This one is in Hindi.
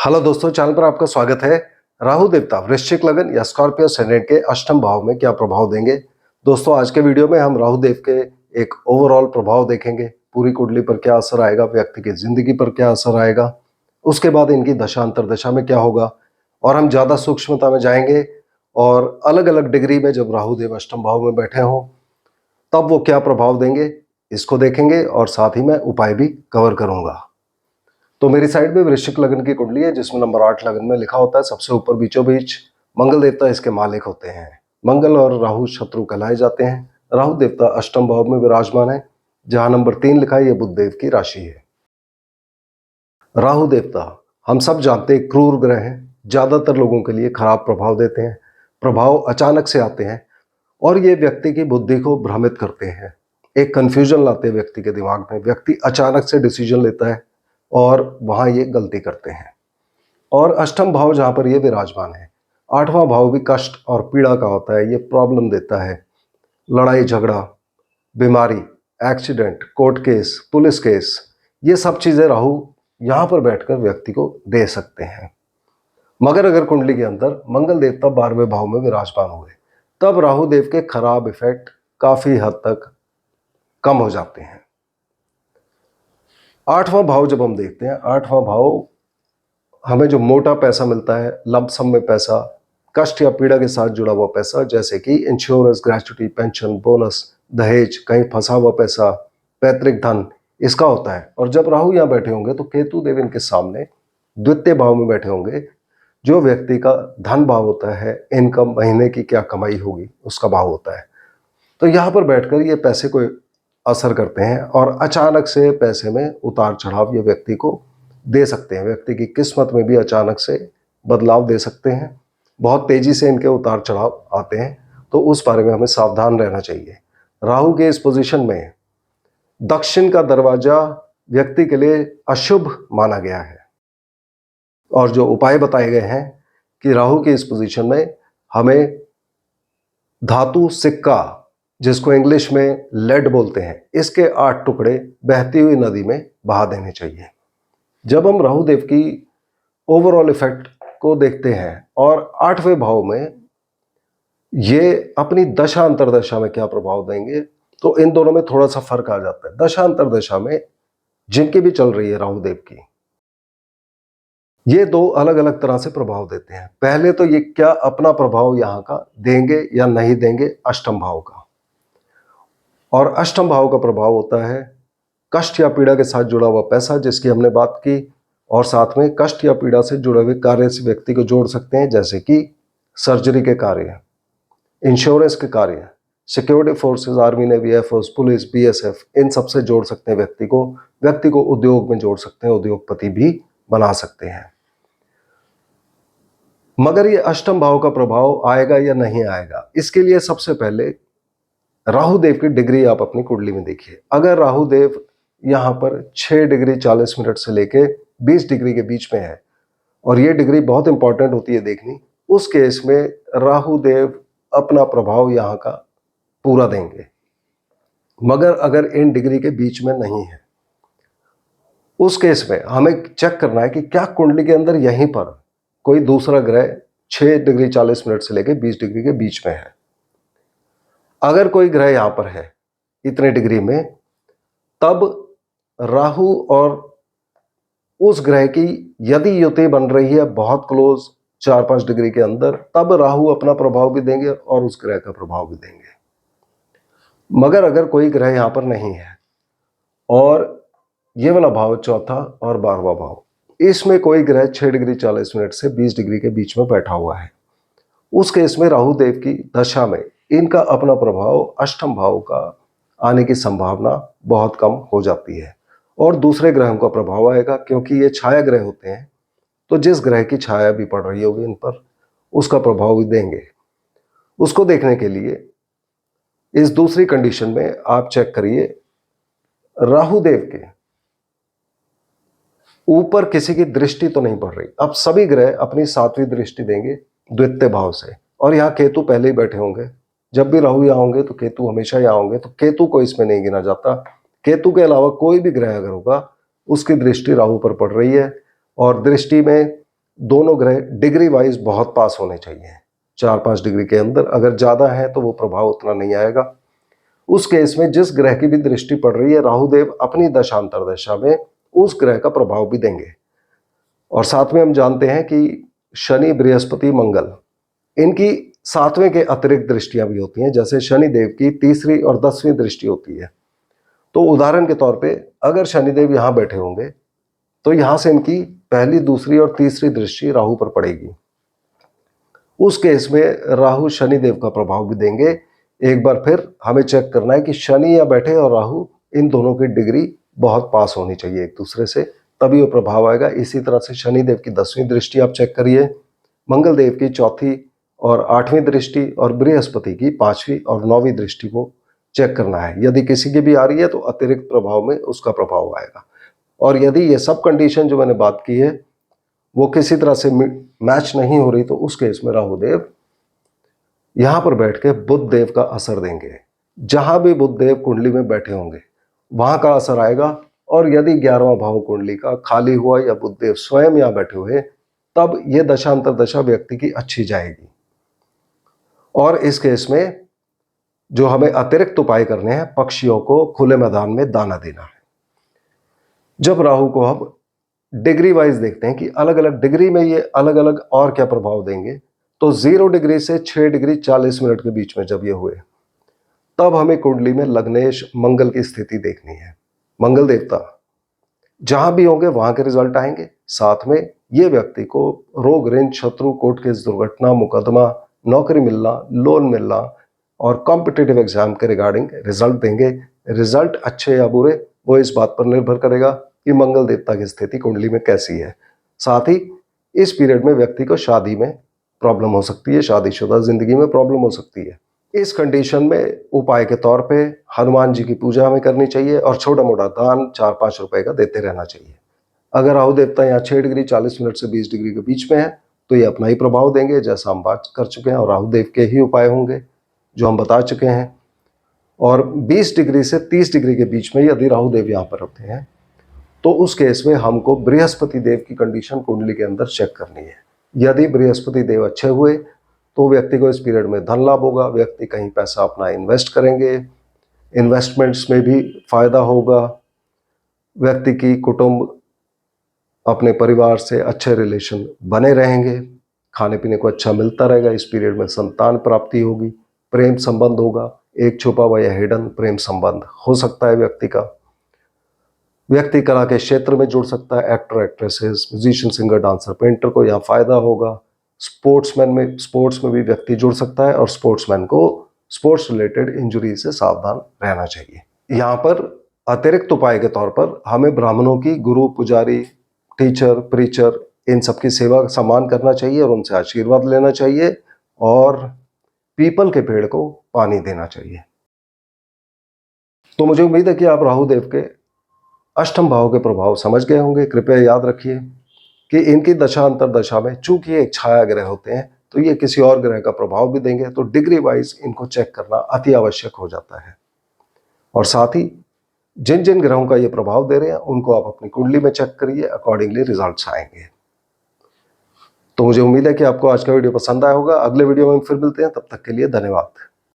हेलो दोस्तों, चैनल पर आपका स्वागत है। राहु देवता वृश्चिक लगन या स्कॉर्पियो ascendant के अष्टम भाव में क्या प्रभाव देंगे। दोस्तों, आज के वीडियो में हम राहु देव के एक ओवरऑल प्रभाव देखेंगे। पूरी कुंडली पर क्या असर आएगा, व्यक्ति की जिंदगी पर क्या असर आएगा, उसके बाद इनकी दशा अंतरदशा में क्या होगा, और हम ज्यादा सूक्ष्मता में जाएंगे और अलग अलग डिग्री में जब राहु देव अष्टम भाव में बैठे हों तब वो क्या प्रभाव देंगे, इसको देखेंगे और साथ ही मैं उपाय भी कवर करूंगा। तो मेरी साइड में वृश्चिक लगन की कुंडली है जिसमें नंबर 8 लगन में लिखा होता है सबसे ऊपर बीचों बीच मंगल देवता इसके मालिक होते हैं। मंगल और राहु शत्रु कहलाए जाते हैं। राहु देवता अष्टम भाव में विराजमान है। जहां नंबर 3 लिखा है, ये बुध देव की राशि है। राहु देवता हम सब जानते हैं क्रूर ग्रह हैं, ज्यादातर लोगों के लिए खराब प्रभाव देते हैं। प्रभाव अचानक से आते हैं और ये व्यक्ति की बुद्धि को भ्रमित करते हैं, एक कंफ्यूजन लाते हैं व्यक्ति के दिमाग में। व्यक्ति अचानक से डिसीजन लेता है और वहां ये गलती करते हैं। और अष्टम भाव जहां पर ये विराजमान है, आठवां भाव भी कष्ट और पीड़ा का होता है। ये प्रॉब्लम देता है, लड़ाई झगड़ा, बीमारी, accident, court case, police case, ये सब चीजें राहु यहां पर बैठकर व्यक्ति को दे सकते हैं। मगर अगर कुंडली के अंदर मंगल देवता 12वें भाव में विराजमान हुए तब राहु देव के खराब इफेक्ट काफी हद तक कम हो जाते हैं। आठवां भाव जब हम देखते हैं, आठवां भाव हमें जो मोटा पैसा मिलता है, लंप सम में पैसा, कष्ट या पीड़ा के साथ जुड़ा हुआ पैसा, जैसे कि इंश्योरेंस, ग्रेच्युटी, पेंशन, बोनस, दहेज, कहीं फंसा हुआ पैसा, पैतृक धन, इसका होता है। और जब राहु यहाँ बैठे होंगे तो केतु देव इनके सामने द्वितीय भाव में बैठे होंगे, जो व्यक्ति का धन भाव होता है, इनकम, महीने की क्या कमाई होगी उसका भाव होता है। तो यहाँ पर बैठकर ये पैसे को असर करते हैं और अचानक से पैसे में उतार चढ़ाव ये व्यक्ति को दे सकते हैं। व्यक्ति की किस्मत में भी अचानक से बदलाव दे सकते हैं। बहुत तेजी से इनके उतार चढ़ाव आते हैं, तो उस बारे में हमें सावधान रहना चाहिए। राहु के इस पोजीशन में दक्षिण का दरवाजा व्यक्ति के लिए अशुभ माना गया है। और जो उपाय बताए गए हैं कि राहु के इस पोजीशन में हमें धातु सिक्का, जिसको इंग्लिश में लेड बोलते हैं, इसके 8 टुकड़े बहती हुई नदी में बहा देने चाहिए। जब हम राहु देव की ओवरऑल इफेक्ट को देखते हैं और 8वें भाव में ये अपनी दशा अंतरदशा में क्या प्रभाव देंगे, तो इन दोनों में थोड़ा सा फर्क आ जाता है। दशा अंतरदशा में जिनकी भी चल रही है राहु देव की, ये दो अलग अलग तरह से प्रभाव देते हैं। पहले तो ये क्या अपना प्रभाव यहां का देंगे या नहीं देंगे, अष्टम भाव का। और अष्टम भाव का प्रभाव होता है कष्ट या पीड़ा के साथ जुड़ा हुआ पैसा, जिसकी हमने बात की, और साथ में कष्ट या पीड़ा से जुड़े हुए कार्य से व्यक्ति को जोड़ सकते हैं, जैसे कि सर्जरी के कार्य, इंश्योरेंस के कार्य, security forces, army, navy, air force, police, BSF, इन सब से जोड़ सकते हैं व्यक्ति को। व्यक्ति को उद्योग में जोड़ सकते हैं, उद्योगपति भी बना सकते हैं। मगर ये अष्टम भाव का प्रभाव आएगा या नहीं आएगा, इसके लिए सबसे पहले राहु देव की डिग्री आप अपनी कुंडली में देखिए। अगर राहु देव यहां पर 6 डिग्री 40 मिनट से लेके 20 डिग्री के बीच में है, और ये डिग्री बहुत इंपॉर्टेंट होती है देखनी, उस केस में राहु देव अपना प्रभाव यहां का पूरा देंगे। मगर अगर इन डिग्री के बीच में नहीं है, उस केस में हमें चेक करना है कि क्या कुंडली के अंदर यहीं पर कोई दूसरा ग्रह 6 डिग्री 40 मिनट से लेकर 20 डिग्री के बीच में है। अगर कोई ग्रह यहां पर है इतने डिग्री में, तब राहु और उस ग्रह की यदि युति बन रही है बहुत क्लोज 4-5 डिग्री के अंदर, तब राहु अपना प्रभाव भी देंगे और उस ग्रह का प्रभाव भी देंगे। मगर अगर कोई ग्रह यहां पर नहीं है और ये वाला भाव, चौथा और 12वां भाव, इसमें कोई ग्रह 6 डिग्री 40 मिनट से 20 डिग्री के बीच में बैठा हुआ है, उस केस में राहु देव की दशा में इनका अपना प्रभाव अष्टम भाव का आने की संभावना बहुत कम हो जाती है और दूसरे ग्रहों का प्रभाव आएगा, क्योंकि ये छाया ग्रह होते हैं। तो जिस ग्रह की छाया भी पड़ रही होगी इन पर, उसका प्रभाव भी देंगे। उसको देखने के लिए इस दूसरी कंडीशन में आप चेक करिए, राहु देव के ऊपर किसी की दृष्टि तो नहीं पड़ रही। अब सभी ग्रह अपनी 7वीं दृष्टि देंगे द्वितीय भाव से, और यहाँ केतु पहले ही बैठे होंगे। जब भी राहु यहाँ होंगे तो केतु हमेशा यहाँ होंगे, तो केतु को इसमें नहीं गिना जाता। केतु के अलावा कोई भी ग्रह अगर होगा, उसकी दृष्टि राहु पर पड़ रही है, और दृष्टि में दोनों ग्रह डिग्री वाइज बहुत पास होने चाहिए, 4-5 डिग्री के अंदर। अगर ज़्यादा है तो वो प्रभाव उतना नहीं आएगा। उस केस में जिस ग्रह की भी दृष्टि पड़ रही है, राहुदेव अपनी दशांतर दशा में उस ग्रह का प्रभाव भी देंगे। और साथ में हम जानते हैं कि शनि, बृहस्पति, मंगल, इनकी 7वें के अतिरिक्त दृष्टियां भी होती हैं। जैसे शनिदेव की 3री और 10वीं दृष्टि होती है। तो उदाहरण के तौर पे अगर शनिदेव यहाँ बैठे होंगे तो यहाँ से इनकी पहली, दूसरी और तीसरी दृष्टि राहु पर पड़ेगी। उस केस में राहु शनिदेव का प्रभाव भी देंगे। एक बार फिर हमें चेक करना है कि शनि या बैठे और राहु, इन दोनों की डिग्री बहुत पास होनी चाहिए एक दूसरे से, तभी वो प्रभाव आएगा। इसी तरह से शनिदेव की 10वीं दृष्टि आप चेक करिए, मंगल देव की 4थी और 8वीं दृष्टि और बृहस्पति की 5वीं और 9वीं दृष्टि को चेक करना है। यदि किसी की भी आ रही है तो अतिरिक्त प्रभाव में उसका प्रभाव आएगा। और यदि ये सब कंडीशन जो मैंने बात की है वो किसी तरह से मैच नहीं हो रही तो उस केस में राहुदेव यहां पर बैठ के बुध देव का असर देंगे। जहां भी बुध देव कुंडली में बैठे होंगे वहां का असर आएगा। और यदि 11वां भाव कुंडली का खाली हुआ या बुध देव स्वयं यहां बैठे हुए, तब यह दशांतर दशा व्यक्ति की अच्छी जाएगी। और इस केस में जो हमें अतिरिक्त उपाय करने हैं, पक्षियों को खुले मैदान में दाना देना है। जब राहु को हम डिग्री वाइज देखते हैं कि अलग अलग डिग्री में ये अलग अलग और क्या प्रभाव देंगे, तो 0 डिग्री से 6 डिग्री 40 मिनट के बीच में जब ये हुए, तब हमें कुंडली में लग्नेश मंगल की स्थिति देखनी है। मंगल देवता जहां भी होंगे वहां के रिजल्ट आएंगे। साथ में ये व्यक्ति को रोग, ऋण, शत्रु, कोर्ट केस, दुर्घटना, मुकदमा, नौकरी मिलना, लोन मिलना और कॉम्पिटिटिव एग्जाम के रिगार्डिंग रिजल्ट देंगे। रिजल्ट अच्छे या बुरे वो इस बात पर निर्भर करेगा कि मंगल देवता की स्थिति कुंडली में कैसी है। साथ ही इस पीरियड में व्यक्ति को शादी में प्रॉब्लम हो सकती है, शादीशुदा जिंदगी में प्रॉब्लम हो सकती है। इस कंडीशन में उपाय के तौर पे हनुमान जी की पूजा हमें करनी चाहिए और छोटा मोटा दान 4-5 रुपए का देते रहना चाहिए। अगर राहु देवता यहाँ 6 डिग्री 40 मिनट से 20 डिग्री के बीच में है तो ये अपना ही प्रभाव देंगे, जैसा हम बात कर चुके हैं, और राहु देव के ही उपाय होंगे जो हम बता चुके हैं। और 20 डिग्री से 30 डिग्री के बीच में यदि राहु देव यहाँ पर होते हैं तो उस केस में हमको बृहस्पति देव की कंडीशन कुंडली के अंदर चेक करनी है। यदि बृहस्पति देव अच्छे हुए तो व्यक्ति को इस पीरियड में धन लाभ होगा, व्यक्ति कहीं पैसा अपना इन्वेस्ट करेंगे, इन्वेस्टमेंट्स में भी फायदा होगा, व्यक्ति की कुटुंब अपने परिवार से अच्छे रिलेशन बने रहेंगे, खाने पीने को अच्छा मिलता रहेगा। इस पीरियड में संतान प्राप्ति होगी, प्रेम संबंध होगा, एक छुपा हुआ या हिडन प्रेम संबंध हो सकता है व्यक्ति का। व्यक्ति कला के क्षेत्र में जुड़ सकता है, actor, actresses, musician, singer, dancer, painter को यहाँ फायदा होगा। स्पोर्ट्स में भी व्यक्ति जुड़ सकता है और स्पोर्ट्समैन को स्पोर्ट्स रिलेटेड इंजरी से सावधान रहना चाहिए। यहाँ पर अतिरिक्त उपाय के तौर पर हमें ब्राह्मणों की, गुरु, पुजारी, टीचर, प्रीचर, इन सबकी सेवा सम्मान करना चाहिए और उनसे आशीर्वाद लेना चाहिए और पीपल के पेड़ को पानी देना चाहिए। तो मुझे उम्मीद है कि आप राहु देव के अष्टम भाव के प्रभाव समझ गए होंगे। कृपया याद रखिए कि इनकी दशा अंतर दशा में चूंकि एक छाया ग्रह होते हैं तो ये किसी और ग्रह का प्रभाव भी देंगे, तो डिग्री वाइज इनको चेक करना अति आवश्यक हो जाता है। और साथ ही जिन जिन ग्रहों का ये प्रभाव दे रहे हैं उनको आप अपनी कुंडली में चेक करिए, अकॉर्डिंगली रिजल्ट्स आएंगे। तो मुझे उम्मीद है कि आपको आज का वीडियो पसंद आया होगा। अगले वीडियो में फिर मिलते हैं, तब तक के लिए धन्यवाद।